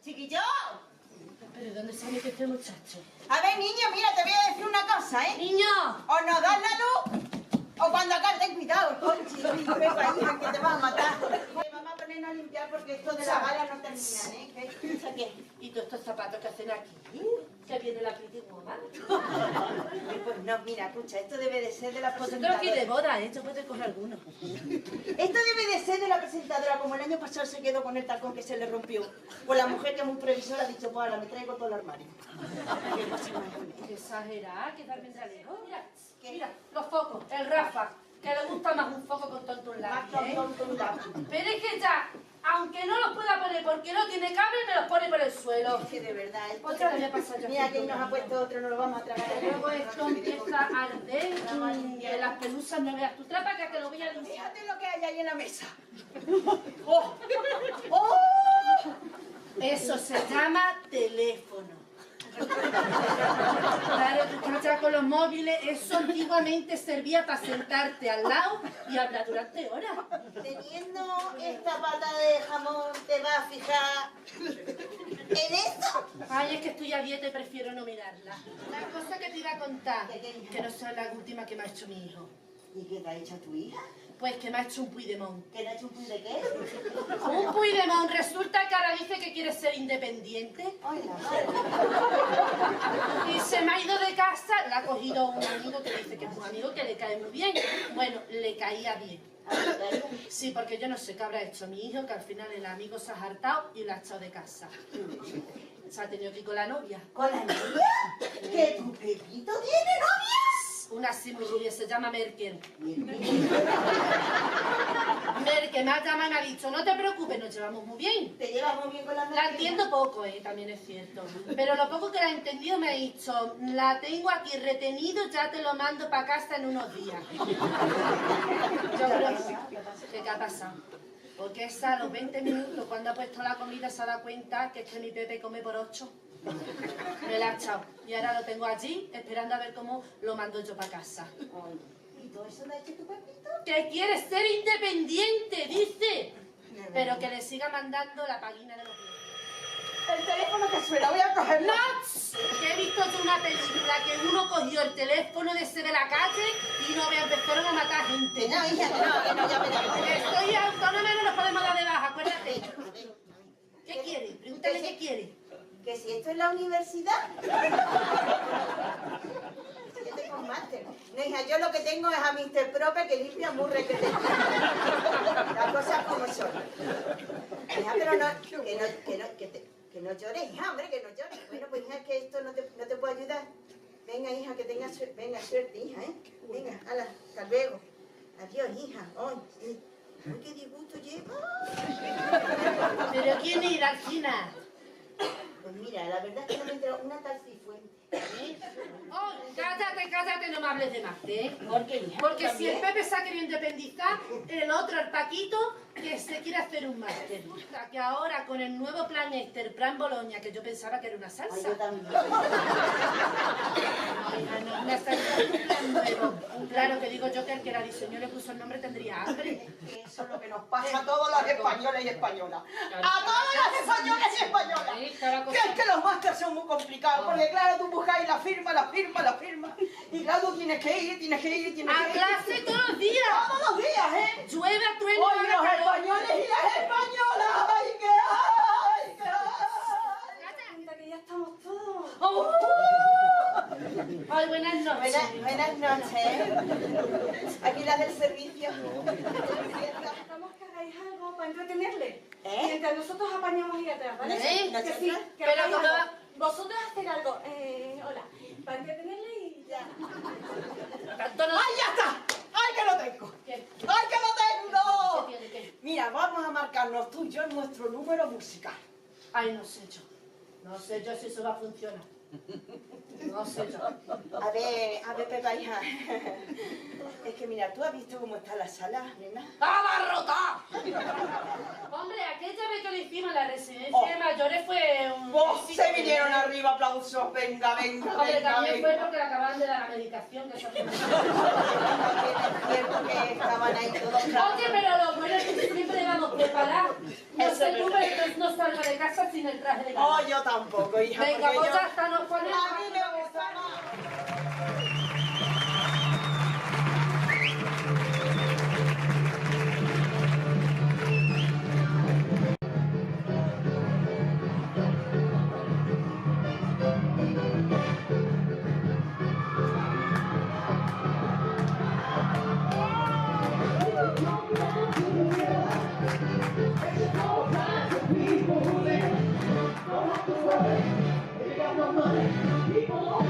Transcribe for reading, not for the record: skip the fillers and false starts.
¡Chiquillo! ¿Pero dónde se mete este muchacho? A ver, niño, mira, te voy a decir una cosa, ¿eh? ¡Niño! O nos das la luz, o cuando acabe, ten cuidado, conchi, Pepa, hija, que te vas a matar. Vamos a ponernos a limpiar porque esto de la gala no termina, ¿eh? ¿Qué? ¿Y todos estos zapatos que hacen aquí? ¿Que viene la Pretty Woman? Pues no, mira, escucha, esto debe de ser de la Vosotros presentadora. aquí de boda, ¿eh? Yo puedo coger alguno. Esto debe de ser de la presentadora, como el año pasado se quedó con el tacón que se le rompió. Pues la mujer que es muy previsora ha dicho, pues ahora me traigo todo el armario. Qué exagerada, que tal vendrá lejos. Mira, mira, los focos, el Rafa, que le gusta más un foco con tonto un Más lado, ¿eh? tonto un lado. Pero es que ya, aunque no los pueda poner porque no tiene cable, me los pone por el suelo. Es que de verdad, Otra vez me pasa yo. Mira, que nos ha puesto otro, no lo vamos a tragar. Luego esto empieza a arder y en las pelusas no veas tu trapa que te lo voy a limpiar. Fíjate lo que hay ahí en la mesa. ¡Oh! ¡Oh! Eso se llama teléfono. Claro, tú ya con los móviles, eso antiguamente servía para sentarte al lado y hablar durante horas. Teniendo esta pata de jamón, ¿te vas a fijar en esto? Ay, es que estoy a dieta y prefiero no mirarla. La cosa que te iba a contar, que no son las últimas que me ha hecho mi hijo. ¿Y qué te ha hecho tu hija? Pues que me ha hecho un Puigdemont. ¿Que te ha hecho un puy de qué? Un Puigdemont, resulta que ahora dice que quiere ser independiente. Ay, la madre. Y se me ha ido de casa, la ha cogido un amigo que dice que es un amigo que le cae muy bien. Bueno, le caía bien. Sí, porque yo no sé qué habrá hecho mi hijo, que al final el amigo se ha hartado y la ha echado de casa. Se ha tenido que ir con la novia. ¿Con la novia? ¿Que tu Pepito tiene novia? Una así muy rubia, se llama Merkel. Merkel me ha llamado y me ha dicho, no te preocupes, nos llevamos muy bien. ¿Te llevas muy bien con la novia? La entiendo poco, también es cierto. Pero lo poco que la he entendido me ha dicho, la tengo aquí retenido, ya te lo mando para casa en unos días. Yo creo que ¿qué ha pasado? Porque esa a los 20 minutos, cuando ha puesto la comida, se ha dado cuenta que es que mi Pepe come por 8. Me la ha echado. Y ahora lo tengo allí, esperando a ver cómo lo mando yo para casa. ¿Y todo eso lo ha hecho tu Pepito? Que quiere ser independiente, dice. Pero que le siga mandando la paguina de los bienes. El teléfono que suena, voy a cogerlo. ¡No! Que he visto yo una película que uno cogió el teléfono de ese de la calle y no me empezaron a matar gente. Que no, hija, que no, ya verás. Estoy autónoma y no nos podemos dar de baja, acuérdate. ¿Qué quiere? Pregúntale qué quiere. Que si esto es la universidad. Yo tengo un máster. No, hija, yo lo que tengo es a Mr. Prope que limpia muy requete. Las cosas como son. Hija, pero no, que no llores, hija, hombre, que no llores. Bueno, pues hija, que esto no te puedo ayudar. Venga, hija, que tengas suerte. Venga, suerte, hija, ¿eh? Venga, hala, hasta luego. Adiós, hija. Ay, qué disgusto lleva. ¿Pero quién es Alcina? Pues mira, la verdad es que no me enteró una tal Cifuente. Oh, cállate, no me hables de más, ¿eh? ¿Por qué, hija? Porque si el Pepe se ha querido independizar, el otro, el Paquito, que se quiere hacer un máster. Que ahora con el nuevo plan plan Boloña, que yo pensaba que era una Ay, salsa. yo también. No, me ha salido un plan nuevo. Claro que digo yo que el que la diseñó le puso el nombre tendría hambre. Eso es lo que nos pasa a todos los españoles y españolas. ¡A todos los españoles y españolas! Que es que los másters son muy complicados, porque claro, tú buscas y la firma. Y claro, tú tienes que ir. A clase todos los días. Todos los días, ¿eh? Llueve, trueno, Hoy haga los calor. españoles y las españolas. ¡Ay, qué hay! Anda, que ya estamos todos. ¡Oh! Ay, buenas noches. Buenas noches. Aquí las del servicio. Necesitamos que hagáis algo para entretenerle. ¿Eh? Mientras nosotros apañamos ahí atrás, ¿vale? ¿Eh? Que sí, que Pero hagáis como algo. va- Vosotros haced algo. Hola. Para entretenerle y ya. Tanto no... ¡Ay, ya está! ¡Ay, que lo tengo! ¿Qué? ¡Ay, que lo tengo! ¿Qué tiene? ¿Qué? Mira, vamos a marcarnos tú y yo nuestro número musical. Ay, no sé yo. No sé yo si eso va a funcionar. No sé yo. A ver, Pepa, hija. Es que mira, ¿tú has visto cómo está la sala, nena? ¡Abarrotado! Hombre, aquella vez que lo hicimos en la residencia de mayores fue un... ¡Vos! Se vinieron arriba, aplausos. Venga, Hombre, también fue porque le acababan de dar la medicación. Que eso fue... Es cierto que estaban ahí todos. Oye, pero lo bueno es que siempre vamos preparadas. No sé tú, pero yo no salgo de casa sin el traje de gala. Oh, yo tampoco, hija. Venga, porque pues yo- ya está, nos ponemos. A mí me gusta más. People